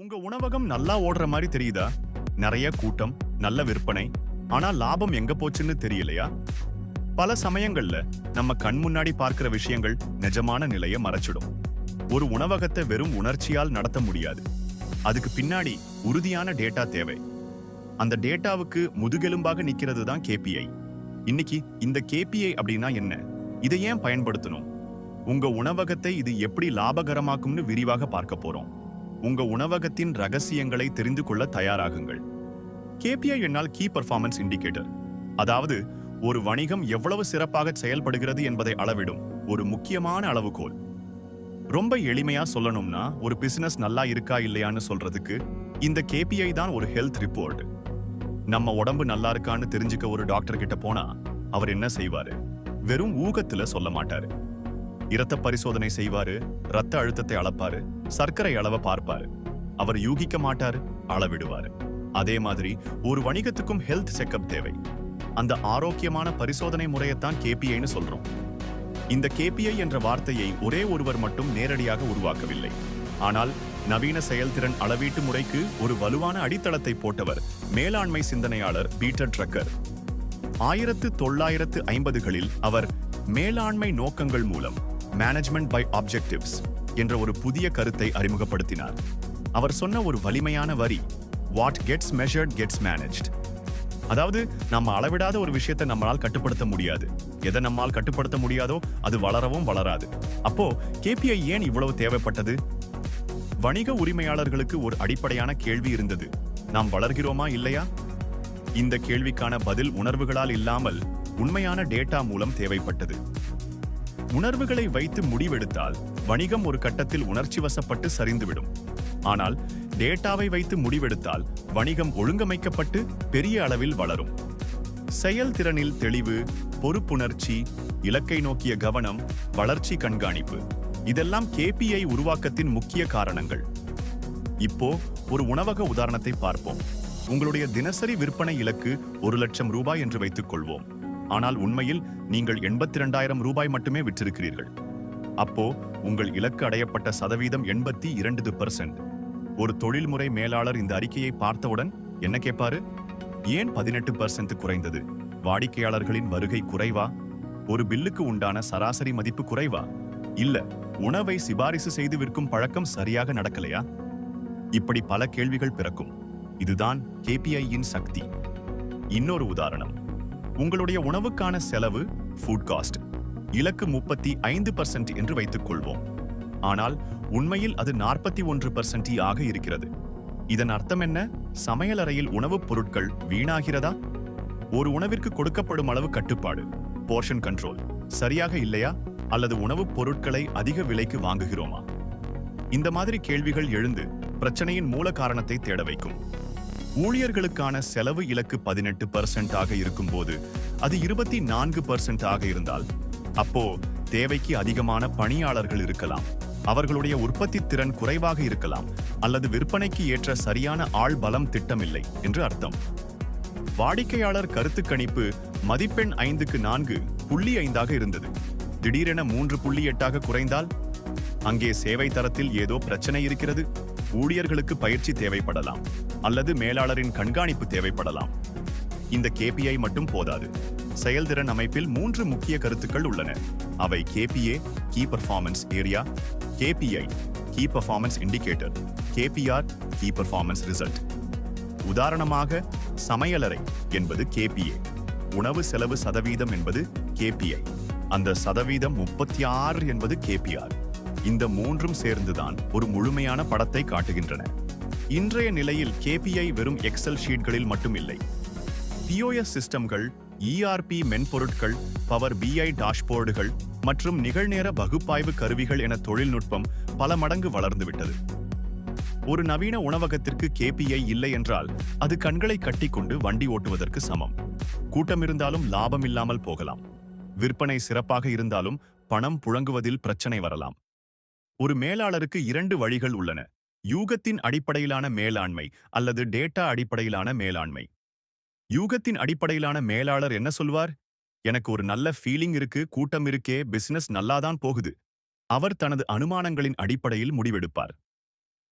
உங்க உணவகம் நல்லா ஓடுற மாதிரி தெரியுதா? நிறைய கூட்டம், நல்ல விற்பனை, ஆனா லாபம் எங்க போச்சுன்னு தெரியலையா? பல சமயங்கள்ல நம்ம கண் முன்னாடி பார்க்கிற விஷயங்கள் நிஜமான நிலையை மறைச்சிடும். ஒரு உணவகத்தை வெறும் உணர்ச்சியால் நடத்த முடியாது. அதுக்கு பின்னாடி உறுதியான டேட்டா தேவை. அந்த டேட்டாவுக்கு முதுகெலும்பாக நிக்கிறது தான் கேபிஐ. இன்னைக்கு இந்த கேபிஐ அப்படின்னா என்ன? இதை ஏன் பயன்படுத்தணும்? உங்க உணவகத்தை இது எப்படி லாபகரமாக்கும்னு விரிவாக பார்க்க போறோம். உங்க உணவகத்தின் ரகசியங்களை தெரிந்து கொள்ள தயாராகுங்கள். கேபிஐ என்னால் கீ பர்ஃபார்மன்ஸ் இண்டிகேட்டர், அதாவது ஒரு வணிகம் எவ்வளவு சிறப்பாக செயல்படுகிறது என்பதை அளவிடும் ஒரு முக்கியமான அளவுகோல். ரொம்ப எளிமையா சொல்லணும்னா, ஒரு பிசினஸ் நல்லா இருக்கா இல்லையான்னு சொல்றதுக்கு இந்த கேபிஐ தான் ஒரு ஹெல்த் ரிப்போர்ட். நம்ம உடம்பு நல்லா இருக்கான்னு தெரிஞ்சுக்க ஒரு டாக்டர் கிட்ட போனா அவர் என்ன செய்வாரு? வெறும் ஊகத்துல சொல்ல மாட்டாரு. இரத்த பரிசோதனை செய்வாரு, ரத்த அழுத்தத்தை அளப்பாரு, சர்க்கரை அளவை பார்ப்பாரு. அவர் யூகிக்க மாட்டாரு, அளவிடுவாரு. அதே மாதிரி ஒரு வணிகத்துக்கும் ஹெல்த் செக்கப் தேவை. அந்த ஆரோக்கியமான பரிசோதனை முறையைத்தான் கேபிஐன்னு சொல்றோம். இந்த கேபிஐ என்ற வார்த்தையை ஒரே ஒருவர் மட்டும் நேரடியாக உருவாக்கவில்லை. ஆனால் நவீன செயல்திறன் அளவீட்டு முறைக்கு ஒரு வலுவான அடித்தளத்தை போட்டவர் மேலாண்மை சிந்தனையாளர் பீட்டர் ட்ரக்கர். 1950களில் அவர் மேலாண்மை நோக்கங்கள் மூலம் மேனேஜ்மெண்ட் பை ஆப்ஜெக்டிவ்ஸ் என்ற ஒரு புதிய கருத்தை அறிமுகப்படுத்தினார். அவர் சொன்ன ஒரு வலிமையான வரி, what gets measured gets managed. அதாவது, நம்ம அளவிடாத ஒரு விஷயத்தை நம்மளால் கட்டுப்படுத்த முடியாது. எதை நம்மால் கட்டுப்படுத்த முடியாதோ அது வளரவும் வளராது. அப்போ கேபிஐ ஏன் இவ்வளவு தேவைப்பட்டது? வணிக உரிமையாளர்களுக்கு ஒரு அடிப்படையான கேள்வி இருந்தது, நாம் வளர்கிறோமா இல்லையா? இந்த கேள்விக்கான பதில் உணர்வுகளால் இல்லாமல் உண்மையான டேட்டா மூலம் தேவைப்பட்டது. உணர்வுகளை வைத்து முடிவெடுத்தால் வணிகம் ஒரு கட்டத்தில் உணர்ச்சி வசப்பட்டு சரிந்துவிடும். ஆனால் டேட்டாவை வைத்து முடிவெடுத்தால் வணிகம் ஒழுங்கமைக்கப்பட்டு பெரிய அளவில் வளரும். செயல்திறனில் தெளிவு, பொறுப்புணர்ச்சி, இலக்கை நோக்கிய கவனம், வளர்ச்சி கண்காணிப்பு, இதெல்லாம் கேபிஐ உருவாக்கத்தின் முக்கிய காரணங்கள். இப்போ ஒரு உணவக உதாரணத்தை பார்ப்போம். உங்களுடைய தினசரி விற்பனை இலக்கு 1 லட்சம் ரூபாய் என்று வைத்துக் கொள்வோம். ஆனால் உண்மையில் நீங்கள் 82,000 ரூபாய் மட்டுமே விற்றிருக்கிறீர்கள். அப்போ உங்கள் இலக்கு அடையப்பட்ட சதவீதம் 82%. ஒரு தொழில்முறை மேலாளர் இந்த அறிக்கையை பார்த்தவுடன் என்ன கேட்பாரு? ஏன் 18% குறைந்தது? வாடிக்கையாளர்களின் வருகை குறைவா? ஒரு பில்லுக்கு உண்டான சராசரி மதிப்பு குறைவா? இல்ல, உணவை சிபாரிசு செய்து விற்கும் பழக்கம் சரியாக நடக்கலையா? இப்படி பல கேள்விகள் பிறக்கும். இதுதான் கேபிஐயின் சக்தி. இன்னொரு உதாரணம், உங்களுடைய உணவுக்கான செலவு ஃபுட் காஸ்ட் இலக்கு 35% என்று வைத்துக் கொள்வோம். ஆனால் உண்மையில் அது 41% ஆக இருக்கிறது. இதன் அர்த்தம் என்ன? சமையலறையில் உணவுப் பொருட்கள் வீணாகிறதா? ஒரு உணவிற்கு கொடுக்கப்படும் அளவு கட்டுப்பாடு, போர்ஷன் கண்ட்ரோல் சரியாக இல்லையா? அல்லது உணவுப் பொருட்களை அதிக விலைக்கு வாங்குகிறோமா? இந்த மாதிரி கேள்விகள் எழுந்து பிரச்சனையின் மூல காரணத்தை தேட வைக்கும். ஊழியர்களுக்கான செலவு இலக்கு 18% ஆக இருக்கும்போது அது 24% ஆக இருந்தால், அப்போ தேவைக்கு அதிகமான பணியாளர்கள் இருக்கலாம், அவர்களுடைய உற்பத்தி திறன் குறைவாக இருக்கலாம், அல்லது விற்பனைக்கு ஏற்ற சரியான ஆள் பலம் திட்டமில்லை என்று அர்த்தம். வாடிக்கையாளர் கருத்து கணிப்பு மதிப்பெண் 5க்கு 4.5 இருந்தது. திடீரென 3.8 குறைந்தால் அங்கே சேவை தரத்தில் ஏதோ பிரச்சனை இருக்கிறது. ஊழியர்களுக்கு பயிற்சி தேவைப்படலாம், அல்லது மேலாளரின் கண்காணிப்பு தேவைப்படலாம். இந்த கேபிஐ மட்டும் போதாது. செயல்திறன் அமைப்பில் 3 முக்கிய கருத்துக்கள் உள்ளன. அவை KPA, key performance area, KPI, key performance indicator, KPR, key performance result. உதாரணமாக, சமையலறை என்பது கேபிஏ, உணவு செலவு சதவீதம் என்பது கேபிஐ, அந்த சதவீதம் 36 என்பது கேபிஆர். இந்த 3ம் சேர்ந்துதான் ஒரு முழுமையான படத்தை காட்டுகின்றன. இன்றைய நிலையில் கேபிஐ வெறும் எக்ஸல் ஷீட்களில் மட்டும் இல்லை. பிஓஎஸ் சிஸ்டம்கள், இஆர்பி மென்பொருட்கள், பவர் பிஐ டாஷ்போர்டுகள் மற்றும் நிகழ்நேர பகுப்பாய்வு கருவிகள் என தொழில்நுட்பம் பல மடங்கு வளர்ந்துவிட்டது. ஒரு நவீன உணவகத்திற்கு கேபிஐ இல்லை என்றால் அது கண்களை கட்டிக்கொண்டு வண்டி ஓட்டுவதற்கு சமம். கூட்டம் இருந்தாலும் லாபம் இல்லாமல் போகலாம். விற்பனை சிறப்பாக இருந்தாலும் பணம் புழங்குவதில் பிரச்சனை வரலாம். ஒரு மேலாளருக்கு 2 வழிகள் உள்ளன: யூகத்தின் அடிப்படையிலான மேலாண்மை அல்லது டேட்டா அடிப்படையிலான மேலாண்மை. யூகத்தின் அடிப்படையிலான மேலாளர் என்ன சொல்வார்? எனக்கு ஒரு நல்ல ஃபீலிங் இருக்கு, கூட்டம் இருக்கே, பிசினஸ் நல்லாதான் போகுது. அவர் தனது அனுமானங்களின் அடிப்படையில் முடிவெடுப்பார்.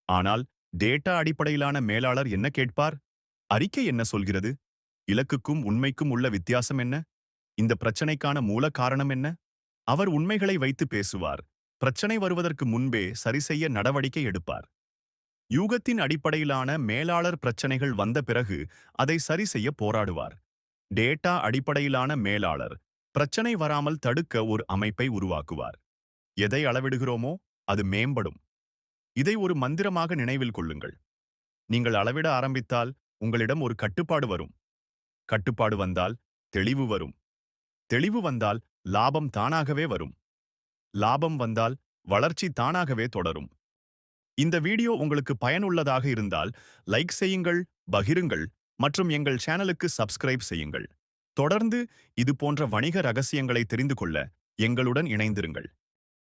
ஆனால் டேட்டா அடிப்படையிலான மேலாளர் என்ன கேட்பார்? அறிக்கை என்ன சொல்கிறது? இலக்குக்கும் உண்மைக்கும் உள்ள வித்தியாசம் என்ன? இந்த பிரச்சனைக்கான மூல காரணம் என்ன? அவர் உண்மைகளை வைத்து பேசுவார். பிரச்சனை வருவதற்கு முன்பே சரிசெய்ய நடவடிக்கை எடுப்பார். யூகத்தின் அடிப்படையிலான மேலாளர் பிரச்சனைகள் வந்த பிறகு அதை சரிசெய்ய போராடுவார். டேட்டா அடிப்படையிலான மேலாளர் பிரச்சனை வராமல் தடுக்க ஒரு அமைப்பை உருவாக்குவார். எதை அளவிடுகிறோமோ அது மேம்படும். இதை ஒரு மந்திரமாக நினைவில் கொள்ளுங்கள். நீங்கள் அளவிட ஆரம்பித்தால் உங்களிடம் ஒரு கட்டுப்பாடு வரும். கட்டுப்பாடு வந்தால் தெளிவு வரும். தெளிவு வந்தால் லாபம் தானாகவே வரும். லாபம் வந்தால் வளர்ச்சி தானாகவே தொடரும். இந்த வீடியோ உங்களுக்கு பயனுள்ளதாக இருந்தால் லைக் செய்யுங்கள், பகிருங்கள் மற்றும் எங்கள் சேனலுக்கு சப்ஸ்கிரைப் செய்யுங்கள். தொடர்ந்து இது போன்ற வணிக ரகசியங்களை தெரிந்து கொள்ள எங்களுடன் இணைந்திருங்கள்.